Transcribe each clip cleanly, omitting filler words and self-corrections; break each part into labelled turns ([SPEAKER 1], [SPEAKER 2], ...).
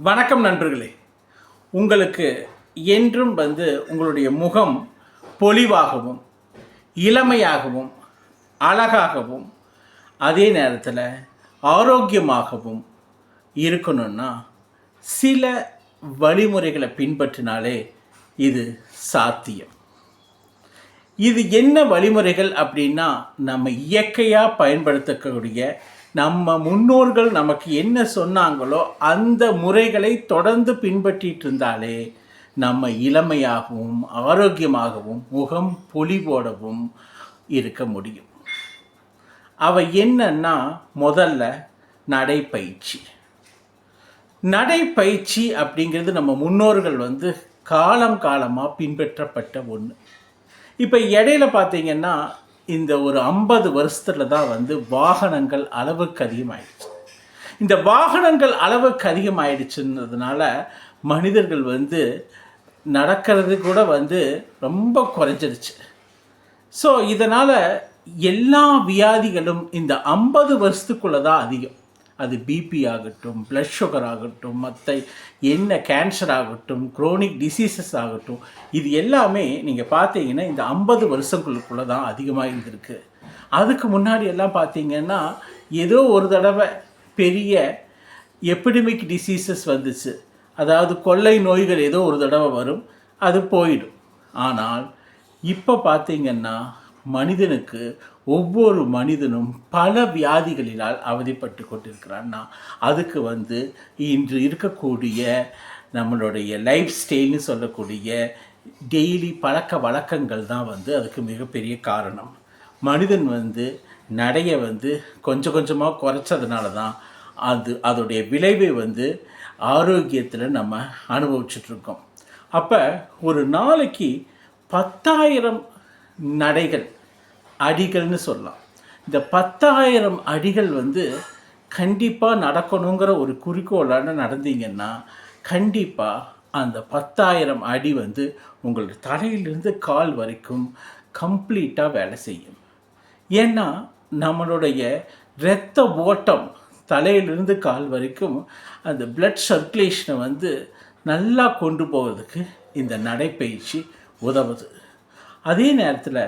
[SPEAKER 1] வணக்கம் நண்பர்களே. உங்களுக்கு என்றும் உங்களுடைய முகம் பொலிவாகவும் இளமையாகவும் அழகாகவும் அதே நேரத்தில் ஆரோக்கியமாகவும் இருக்கணும்னா சில வழிமுறைகளை பின்பற்றினாலே இது சாத்தியம். இது என்ன வழிமுறைகள் அப்படின்னா, நம்ம இயற்கையாக பயன்படுத்தக்கூடிய நம்ம முன்னோர்கள் நமக்கு என்ன சொன்னாங்களோ அந்த முறைகளை தொடர்ந்து பின்பற்றிட்டு இருந்தாலே நம்ம இளமையாகவும் ஆரோக்கியமாகவும் முகம் பொலிவோடவும் இருக்க முடியும். அவை என்னன்னா, முதல்ல நடைப்பயிற்சி. நடைப்பயிற்சி அப்படிங்கிறது நம்ம முன்னோர்கள் காலம் காலமாக பின்பற்றப்பட்ட ஒன்று. இப்போ இடையில பார்த்தீங்கன்னா, இந்த ஒரு 50 வருஷத்தில் தான் வாகனங்கள் அளவுக்கு அதிகமாகிடுச்சு. இந்த வாகனங்கள் அளவுக்கு அதிகமாகிடுச்சுன்றதுனால மனிதர்கள் நடக்கிறது கூட ரொம்ப குறைஞ்சிருச்சு. ஸோ இதனால் எல்லா வியாதிகளும் இந்த 50 வருஷத்துக்குள்ளே தான் அதிகம். அது பிபி ஆகட்டும், பிளட் சுகர் ஆகட்டும், மற்ற என்ன கேன்சர் ஆகட்டும், குரோனிக் டிசீசஸ் ஆகட்டும், இது எல்லாமே நீங்கள் பார்த்தீங்கன்னா இந்த 50 வருஷங்களுக்குள்ளே தான் அதிகமாக இருந்திருக்கு. அதுக்கு முன்னாடி எல்லாம் பார்த்தீங்கன்னா ஏதோ ஒரு தடவை பெரிய எபிடமிக் டிசீசஸ் வந்துச்சு, அதாவது கொள்ளை நோய்கள் ஏதோ ஒரு தடவை வரும், அது போயிடும். ஆனால் இப்போ பார்த்தீங்கன்னா மனிதனுக்கு ஒவ்வொரு மனிதனும் பல வியாதிகளினால் அவதிப்பட்டு கொண்டிருக்கிறான்னா அதுக்கு இன்று இருக்கக்கூடிய நம்மளுடைய லைஃப் ஸ்டைல்னு சொல்லக்கூடிய டெய்லி பழக்க வழக்கங்கள் தான் அதுக்கு மிகப்பெரிய காரணம். மனிதன் நடைய கொஞ்சம் கொஞ்சமாக குறைச்சதுனால தான் அதோடைய விளைவை ஆரோக்கியத்தில் நம்ம அனுபவிச்சுட்ருக்கோம். அப்போ ஒரு நாளைக்கு 10,000 நடைகள் அடிகள்னு சொல்லலாம். இந்த 10,000 அடிகள் கண்டிப்பாக நடக்கணுங்கிற ஒரு குறிக்கோளான நடந்தீங்கன்னா கண்டிப்பாக அந்த 10,000 அடி உங்களுடைய தலையிலிருந்து கால் வரைக்கும் கம்ப்ளீட்டாக வேலை செய்யும். ஏன்னா நம்மளுடைய இரத்த ஓட்டம் தலையிலிருந்து கால் வரைக்கும் அந்த பிளட் சர்க்குலேஷனை நல்லா கொண்டு போவதுக்கு இந்த நடைப்பயிற்சி உதவுது. அதே நேரத்தில்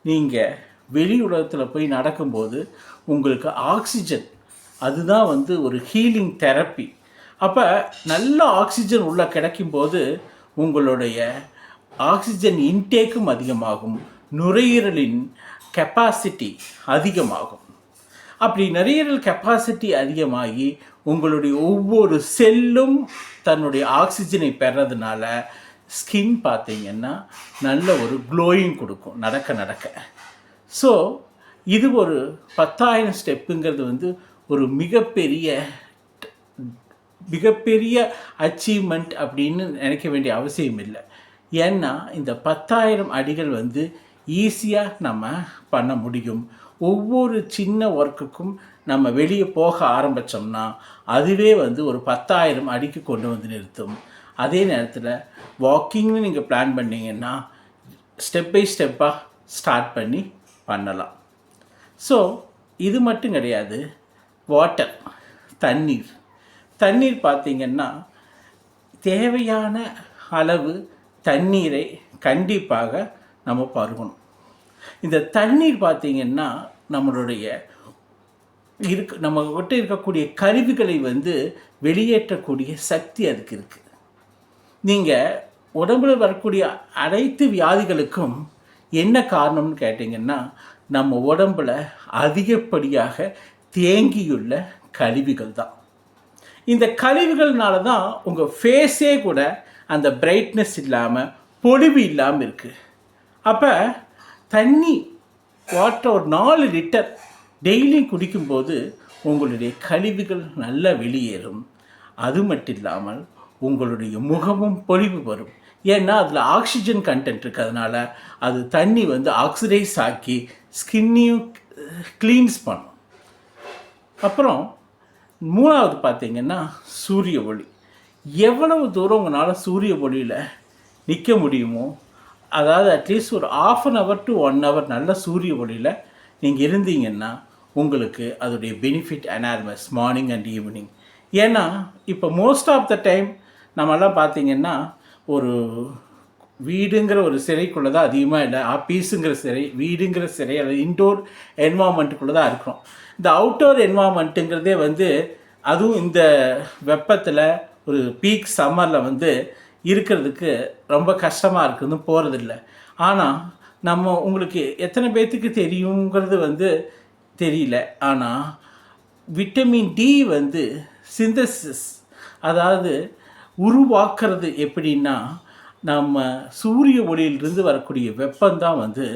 [SPEAKER 1] நீங்கள் வெளி உலகத்தில் போய் நடக்கும்போது உங்களுக்கு ஆக்சிஜன், அதுதான் ஒரு ஹீலிங் தெரப்பி. அப்போ நல்ல ஆக்சிஜன் உள்ளே கிடைக்கும்போது உங்களுடைய ஆக்சிஜன் இன்டேக்கும் அதிகமாகும், நுரையீரலின் கெப்பாசிட்டி அதிகமாகும். அப்படி நுரையீரல் கெப்பாசிட்டி அதிகமாகி உங்களுடைய ஒவ்வொரு செல்லும் தன்னுடைய ஆக்சிஜனை பெறதுனால ஸ்கின் பார்த்தீங்கன்னா நல்ல ஒரு க்ளோயிங் கொடுக்கும் நடக்க நடக்க. ஸோ இது ஒரு 10,000 ஸ்டெப்புங்கிறது ஒரு மிகப்பெரிய அச்சீவ்மெண்ட் அப்படின்னு நினைக்க வேண்டிய அவசியம் இல்லை. ஏன்னா இந்த 10,000 அடிகள் ஈஸியாக நம்ம பண்ண முடியும். ஒவ்வொரு சின்ன ஒர்க்குக்கும் நம்ம வெளியே போக ஆரம்பித்தோம்னா அதுவே ஒரு 10,000 அடிக்கு கொண்டு நிறுத்தும். அதே நேரத்தில் வாக்கிங்னு நீங்கள் பிளான் பண்ணிங்கன்னா ஸ்டெப் பை ஸ்டெப்பாக ஸ்டார்ட் பண்ணலாம். ஸோ இது மட்டும் கிடையாது, வாட்டர், தண்ணீர் பார்த்திங்கன்னா தேவையான அளவு தண்ணீரை கண்டிப்பாக நம்ம பருகணும். இந்த தண்ணீர் பார்த்திங்கன்னா நம்மளுடைய நம்மகிட்ட இருக்கக்கூடிய கருவிகளை வெளியேற்றக்கூடிய சக்தி அதுக்கு இருக்குது. நீங்கள் உடம்புல வரக்கூடிய அனைத்து வியாதிகளுக்கும் என்ன காரணம்னு கேட்டிங்கன்னா நம்ம உடம்பில் அதிகப்படியாக தேங்கியுள்ள கழிவுகள் தான். இந்த கழிவுகள்னால தான் உங்கள் ஃபேஸே கூட அந்த பிரைட்னஸ் இல்லாமல் பொலிவு இல்லாமல் இருக்குது. அப்போ தண்ணி வாட்டர் ஒரு 4 லிட்டர் டெய்லி குடிக்கும்போது உங்களுடைய கழிவுகள் நல்லா வெளியேறும். அது மட்டும் இல்லாமல் உங்களுடைய முகமும் பொலிவு வரும். ஏன்னா அதில் ஆக்சிஜன் கண்டென்ட் இருக்கிறதுனால அது தண்ணி ஆக்சிடைஸ் ஆக்கி ஸ்கின்னையும் க்ளீன்ஸ் பண்ணும். அப்புறம் 3வது பார்த்திங்கன்னா சூரிய ஒளி. எவ்வளவு தூரம் உங்களால் சூரிய ஒளியில் நிற்க முடியுமோ, அதாவது அட்லீஸ்ட் ஒரு 1/2 hour to 1 hour நல்ல சூரிய ஒளியில் நீங்கள் இருந்தீங்கன்னா உங்களுக்கு அதோடைய benefit enormous. Morning and evening ஏன்னா இப்போ மோஸ்ட் ஆஃப் த டைம் நம்மெல்லாம் பார்த்திங்கன்னா ஒரு வீடுங்கிற ஒரு சிறைக்குள்ளே தான் அதிகமாக இல்லை, ஆஃபீஸுங்கிற சிறை, வீடுங்கிற சிறை அல்லது இன்டோர் என்வாமெண்ட்டுக்குள்ளே தான் இருக்கிறோம். இந்த அவுட்டோர் என்வாமெண்ட்டுங்கிறதே வந்து அதுவும் இந்த வெப்பத்தில் ஒரு பீக் சம்மரில் வந்து இருக்கிறதுக்கு ரொம்ப கஷ்டமாக இருக்குதுன்னு போகிறதில்ல. ஆனால் நம்ம உங்களுக்கு எத்தனை பேர்த்துக்கு தெரியுங்கிறது வந்து தெரியல. ஆனால் விட்டமின் டி வந்து சிந்தசிஸ், அதாவது உருவாக்குறது எப்படின்னா, நம்ம சூரிய ஒளியிலிருந்து வரக்கூடிய வெப்பந்தான் வந்து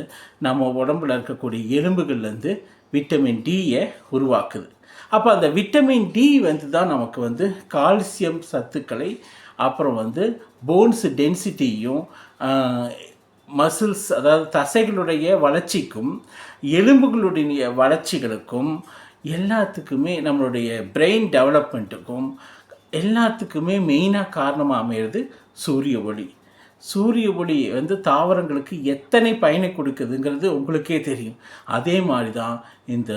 [SPEAKER 1] நம்ம உடம்புல இருக்கக்கூடிய எலும்புகள்லேருந்து விட்டமின் டியை உருவாக்குது. அப்போ அந்த விட்டமின் டி வந்து தான் நமக்கு வந்து கால்சியம் சத்துக்களை, அப்புறம் வந்து போன்ஸ் டென்சிட்டியும், மசில்ஸ் அதாவது தசைகளுடைய வளர்ச்சிக்கும் எலும்புகளுடைய வளர்ச்சிகளுக்கும் எல்லாத்துக்குமே, நம்மளுடைய பிரெயின் டெவலப்மெண்ட்டுக்கும் எல்லாத்துக்குமே மெயினாக காரணமாக அமையிறது சூரிய ஒளி. சூரிய ஒளி வந்து தாவரங்களுக்கு எத்தனை பயனை கொடுக்குதுங்கிறது உங்களுக்கே தெரியும். அதே மாதிரி தான் இந்த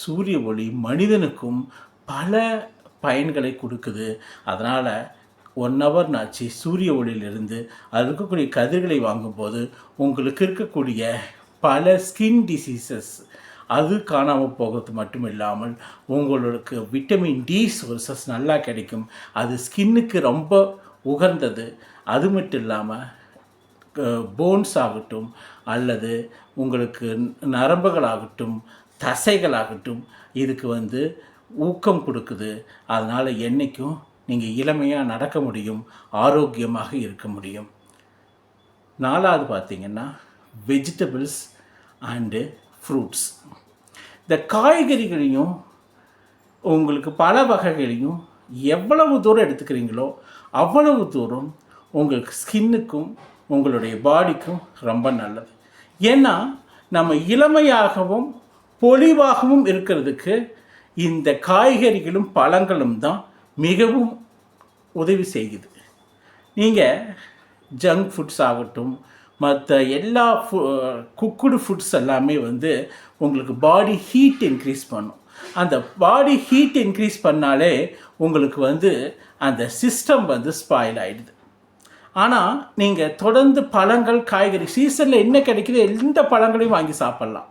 [SPEAKER 1] சூரிய ஒளி மனிதனுக்கும் பல பயன்களை கொடுக்குது. அதனால் 1 ஹவர் ஆச்சு சூரிய ஒளியிலிருந்து அது இருக்கக்கூடிய கதிர்களை வாங்கும்போது உங்களுக்கு இருக்கக்கூடிய பல ஸ்கின் டிசீசஸ் அது காணாமல் போகிறது மட்டும் இல்லாமல் உங்களுக்கு விட்டமின் டி சோர்சஸ் நல்லா கிடைக்கும். அது ஸ்கின்னுக்கு ரொம்ப உகந்தது. அது மட்டும் இல்லாமல் போன்ஸ் ஆகட்டும் அல்லது உங்களுக்கு நரம்புகளாகட்டும் தசைகளாகட்டும் இதுக்கு வந்து ஊக்கம் கொடுக்குது. அதனால் என்றைக்கும் நீங்கள் இளமையாக நடக்க முடியும், ஆரோக்கியமாக இருக்க முடியும். 4வது பார்த்திங்கன்னா வெஜிடபிள்ஸ் அண்டு ஃப்ரூட்ஸ். இந்த காய்கறிகளையும் உங்களுக்கு பல வகைகளையும் எவ்வளவு தூரம் எடுத்துக்கிறீங்களோ அவ்வளவு தூரம் உங்களுக்கு ஸ்கின்னுக்கும் உங்களுடைய பாடிக்கும் ரொம்ப நல்லது. ஏன்னா நம்ம இளமையாகவும் பொலிவாகவும் இருக்கிறதுக்கு இந்த காய்கறிகளும் பழங்களும் தான் மிகவும் உதவி செய்யுது. நீங்கள் ஜங்க் ஃபுட்ஸ் ஆகட்டும், மற்ற எல்லா குக்குடு ஃபுட்ஸ் எல்லாமே வந்து உங்களுக்கு பாடி ஹீட் இன்க்ரீஸ் பண்ணும். அந்த பாடி ஹீட் இன்க்ரீஸ் பண்ணாலே உங்களுக்கு வந்து அந்த சிஸ்டம் வந்து ஸ்பாயில் ஆகிடுது. ஆனால் நீங்கள் தொடர்ந்து பழங்கள் காய்கறி சீசனில் என்ன கிடைக்குதோ எந்த பழங்களையும் வாங்கி சாப்பிட்லாம்.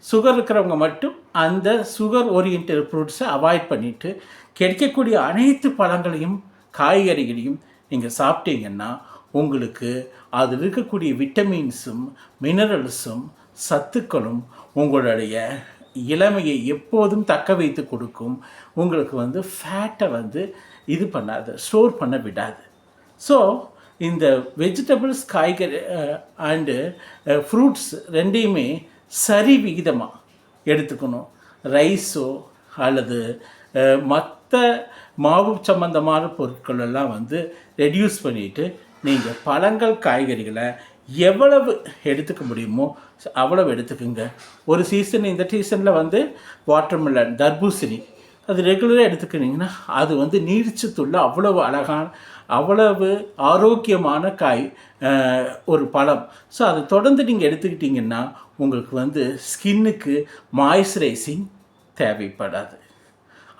[SPEAKER 1] சுகர் இருக்கிறவங்க மட்டும் அந்த சுகர் ஓரியன்டட் ஃப்ரூட்ஸை அவாய்ட் பண்ணிவிட்டு கிடைக்கக்கூடிய அனைத்து பழங்களையும் காய்கறிகளையும் நீங்கள் சாப்பிட்டீங்கன்னா உங்களுக்கு அதில் இருக்கக்கூடிய விட்டமின்ஸும் மினரல்ஸும் சத்துக்களும் உங்களுடைய இளமையை எப்போதும் தக்க வைத்து கொடுக்கும். உங்களுக்கு வந்து ஃபேட்டை வந்து இது பண்ணாது, ஸ்டோர் பண்ண விடாது. ஸோ இந்த வெஜிடபிள்ஸ் காய்கறி அண்டு ஃப்ரூட்ஸ் ரெண்டையுமே சரி விகிதமாக எடுத்துக்கணும். ரைஸோ அல்லது மற்ற மாவு சம்பந்தமான பொருட்கள் எல்லாம் வந்து ரெடியூஸ் பண்ணிவிட்டு நீங்கள் பழங்கள் காய்கறிகளை எவ்வளவு எடுத்துக்க முடியுமோ அவ்வளவு எடுத்துக்குங்க. ஒரு சீசன், இந்த சீசனில் வந்து வாட்டர்மெலன், தர்பூசணி அது ரெகுலராக எடுத்துக்கிட்டிங்கன்னா அது வந்து நீர்ச்சத்துள்ள அவ்வளவு அழகான அவ்வளவு ஆரோக்கியமான காய் ஒரு பழம். ஸோ அதை தொடர்ந்து நீங்கள் எடுத்துக்கிட்டிங்கன்னா உங்களுக்கு வந்து ஸ்கின்னுக்கு மாய்ஸ்சரைசிங் தேவைப்படாது.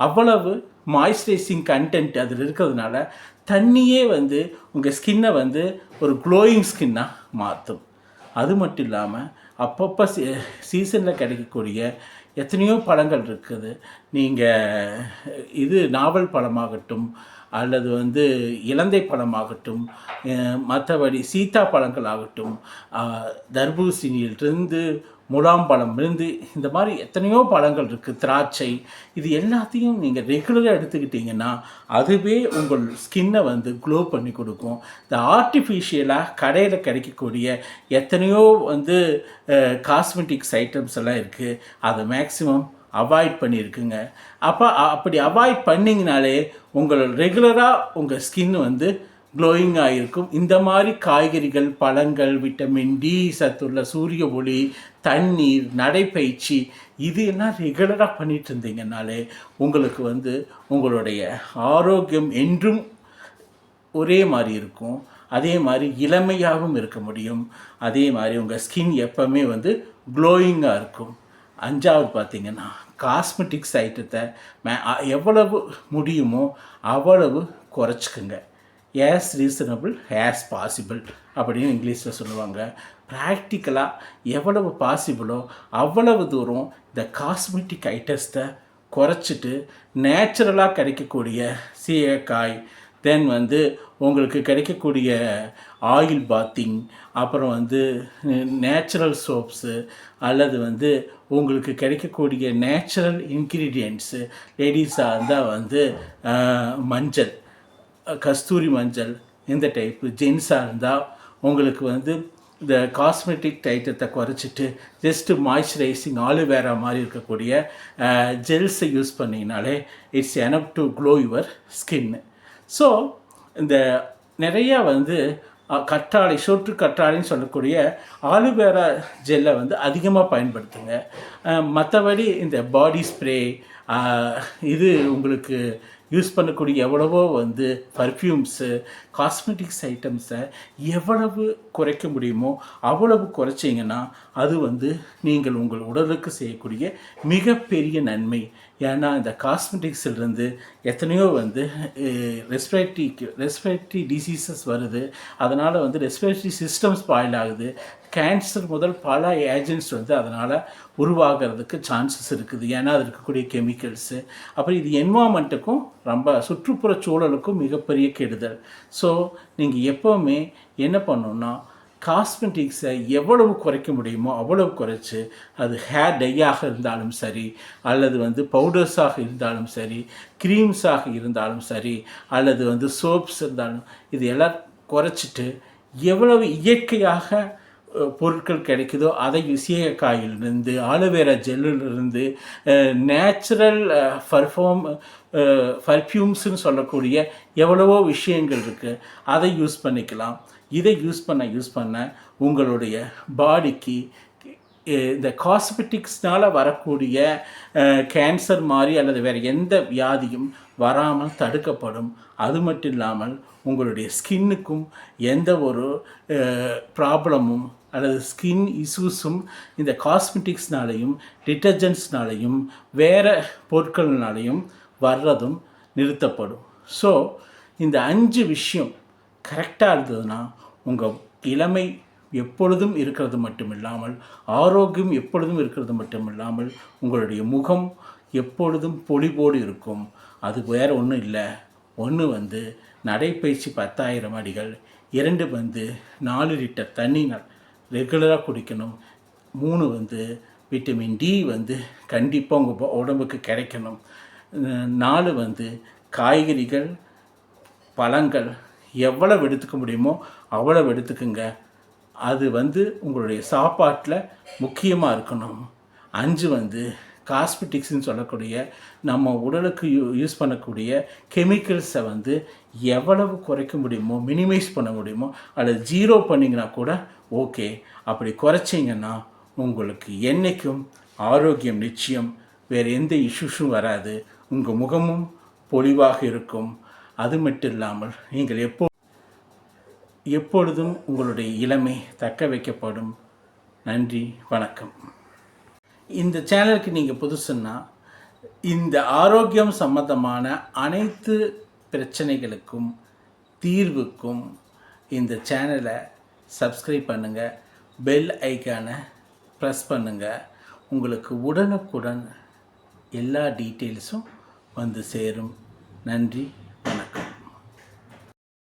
[SPEAKER 1] அவ்வளவு மாய்ஸ்சரைசிங் கண்டென்ட் அதில் இருக்கிறதுனால தண்ணியே வந்து உங்கள் ஸ்கின்னை வந்து ஒரு க்ளோயிங் ஸ்கின்னாக மாற்றும். அது மட்டும் இல்லாமல் அப்பப்போ சீசனில் கிடைக்கக்கூடிய எத்தனையோ பழங்கள் இருக்குது. நீங்கள் இது நாவல் பழமாகட்டும் அல்லது வந்து இலந்தை பழமாகட்டும், மற்றபடி சீத்தா பழங்கள் ஆகட்டும், தர்பூசணியிலிருந்து முலாம்பழம்லேருந்து இந்த மாதிரி எத்தனையோ பழங்கள் இருக்குது, திராட்சை, இது எல்லாத்தையும் நீங்கள் ரெகுலராக எடுத்துக்கிட்டிங்கன்னா அதுவே உங்கள் ஸ்கின்னை வந்து க்ளோ பண்ணி கொடுக்கும். இந்த ஆர்டிஃபிஷியலாக கடையில் கிடைக்கக்கூடிய எத்தனையோ வந்து காஸ்மெட்டிக்ஸ் ஐட்டம்ஸ் எல்லாம் இருக்குது, அதை மேக்ஸிமம் அவாய்ட் பண்ணியிருக்குங்க. அப்படி அவாய்ட் பண்ணிங்கனாலே உங்கள் ரெகுலராக உங்கள் ஸ்கின் வந்து க்ளோயிங்காக இருக்கும். இந்த மாதிரி காய்கறிகள், பழங்கள், விட்டமின் டி சத்துள்ள சூரிய ஒளி, தண்ணீர், நடைப்பயிற்சி இது எல்லாம் ரெகுலராக பண்ணிகிட்டு இருந்தீங்கன்னாலே உங்களுக்கு வந்து உங்களுடைய ஆரோக்கியம் என்றும் ஒரே மாதிரி இருக்கும். அதே மாதிரி இளமையாகவும் இருக்க முடியும். அதே மாதிரி உங்கள் ஸ்கின் எப்போவுமே வந்து க்ளோயிங்காக இருக்கும். 5வது பார்த்தீங்கன்னா காஸ்மெட்டிக்ஸ் ஐட்டத்தை எவ்வளவு முடியுமோ அவ்வளவு குறைச்சிக்குங்க. as ரீசனபிள் as பாசிபிள் அப்படின்னு இங்கிலீஷில் சொல்லுவாங்க. ப்ராக்டிக்கலாக எவ்வளவு பாசிபிளோ அவ்வளவு தூரம் இந்த காஸ்மெட்டிக் ஐட்டத்தை குறைச்சிட்டு நேச்சுரலாக கிடைக்கக்கூடிய சீயக்காய், தென் வந்து உங்களுக்கு கிடைக்கக்கூடிய ஆயில் பாத்திங், அப்புறம் வந்து நேச்சுரல் சோப்ஸு, அல்லது வந்து உங்களுக்கு கிடைக்கக்கூடிய நேச்சுரல் இன்க்ரீடியன்ட்ஸு, லேடிஸாக இருந்தால் வந்து மஞ்சள், கஸ்தூரி மஞ்சள், இந்த டைப்பு. ஜென்ஸாக இருந்தால் உங்களுக்கு வந்து இந்த காஸ்மெட்டிக் ஐட்டத்தை குறைச்சிட்டு ஜஸ்ட்டு மாய்ஸ்சரைசிங் ஆலுவேரா மாதிரி இருக்கக்கூடிய ஜெல்ஸை யூஸ் பண்ணிங்கனாலே it's enough to glow your ஸ்கின்னு. ஸோ இந்த நிறையா வந்து கற்றாழை, சோற்று கற்றாழைன்னு சொல்லக்கூடிய ஆலுவேரா ஜெல்லை வந்து அதிகமாக பயன்படுத்துங்க. மற்றபடி இந்த பாடி ஸ்ப்ரே, இது உங்களுக்கு யூஸ் பண்ணக்கூடிய எவ்வளவோ வந்து பர்ஃப்யூம்ஸு, காஸ்மெட்டிக்ஸ் ஐட்டம்ஸை எவ்வளவு குறைக்க முடியுமோ அவ்வளவு குறைச்சிங்கன்னா அது வந்து நீங்கள் உங்கள் உடலுக்கு செய்யக்கூடிய மிகப்பெரிய நன்மை. ஏன்னா இந்த காஸ்மெட்டிக்ஸிலிருந்து எத்தனையோ வந்து ரெஸ்பிரேட்டரி டிசீசஸ் வருது. அதனால் வந்து ரெஸ்பிரேட்டரி சிஸ்டம் ஸ்பாயில் ஆகுது. கேன்சர் முதல் பல ஏஜென்ட்ஸ் வந்து அதனால் உருவாகிறதுக்கு சான்சஸ் இருக்குது. ஏன்னா அது இருக்கக்கூடிய கெமிக்கல்ஸு. அப்புறம் இது என்வாமெண்ட்டுக்கும் ரொம்ப சுற்றுப்புற சூழலுக்கும் மிகப்பெரிய கெடுதல். ஸோ நீங்கள் எப்போவுமே என்ன பண்ணணுன்னா காஸ்மெட்டிக்ஸை எவ்வளவு குறைக்க முடியுமோ அவ்வளவு குறைச்சி, அது ஹேர் டையாக இருந்தாலும் சரி, அல்லது வந்து பவுடர்ஸாக இருந்தாலும் சரி, க்ரீம்ஸாக இருந்தாலும் சரி, அல்லது வந்து சோப்ஸ் இருந்தாலும், இது எல்லாம் குறைச்சிட்டு எவ்வளவு இயற்கையாக பொருட்கள் கிடைக்குதோ அதை சீயக்காயிலிருந்து, ஆலோவேரா ஜெல்லிலிருந்து, நேச்சுரல் பர்ஃப்யூம்ஸ்னு சொல்லக்கூடிய எவ்வளவோ விஷயங்கள் இருக்குது. அதை யூஸ் பண்ணிக்கலாம். இதை யூஸ் பண்ண உங்களுடைய பாடிக்கு இந்த காஸ்மெட்டிக்ஸ்னால் வரக்கூடிய கேன்சர் மாதிரி அல்லது வேறு எந்த வியாதியும் வராமல் தடுக்கப்படும். அது மட்டும் இல்லாமல் உங்களுடைய ஸ்கின்னுக்கும் எந்த ஒரு ப்ராப்ளமும் அல்லது ஸ்கின் இஷ்யூஸும் இந்த காஸ்மெட்டிக்ஸ்னாலையும் டிட்டர்ஜென்ட்ஸ்னாலையும் வேறு பொருட்கள்னாலையும் வர்றதும் நிறுத்தப்படும். ஸோ இந்த 5 விஷயம் கரெக்டாக இருந்ததுன்னா உங்கள் இளமை எப்பொழுதும் இருக்கிறது மட்டும் இல்லாமல், ஆரோக்கியம் எப்பொழுதும் இருக்கிறது மட்டும் இல்லாமல், உங்களுடைய முகம் எப்பொழுதும் பொலிவோடு இருக்கும். அது வேறு ஒன்றும் இல்லை. ஒன்று வந்து நடைப்பயிற்சி 10,000 அடிகள், 2 வந்து 4 லிட்டர் தண்ணி ரெகுலராக குடிக்கணும், 3 வந்து விட்டமின் டி வந்து கண்டிப்பாக உங்கள் உடம்புக்கு கிடைக்கணும், 4 வந்து காய்கறிகள், பழங்கள் எவ்வளவு எடுத்துக்க முடியுமோ அவ்வளவு எடுத்துக்குங்க. அது வந்து உங்களுடைய சாப்பாட்டில் முக்கியமாக இருக்கணும். 5 வந்து காஸ்மெட்டிக்ஸ்ன்னு சொல்லக்கூடிய நம்ம உடலுக்கு யூஸ் பண்ணக்கூடிய கெமிக்கல்ஸை வந்து எவ்வளவு குறைக்க முடியுமோ, மினிமைஸ் பண்ண முடியுமோ, அல்லது 0 பண்ணிங்கன்னா கூட ஓகே. அப்படி குறைச்சிங்கன்னா உங்களுக்கு என்றைக்கும் ஆரோக்கியம் நிச்சயம். வேறு எந்த இஷ்யூஸும் வராது. உங்கள் முகமும் பொலிவாக இருக்கும். அது மட்டும் இல்லாமல் நீங்கள் எப்பொழுதும் உங்களுடைய இளமை தக்க வைக்கப்படும். நன்றி, வணக்கம். இந்த சேனலுக்கு நீங்கள் புதுசுன்னா இந்த ஆரோக்கியம் சம்பந்தமான அனைத்து பிரச்சனைகளுக்கும் தீர்வுக்கும் இந்த சேனலை சப்ஸ்கிரைப் பண்ணுங்கள், பெல் ஐக்கானை ப்ரெஸ் பண்ணுங்கள். உங்களுக்கு உடனுக்குடன் எல்லா டீட்டெயில்ஸும் வந்து சேரும். நன்றி.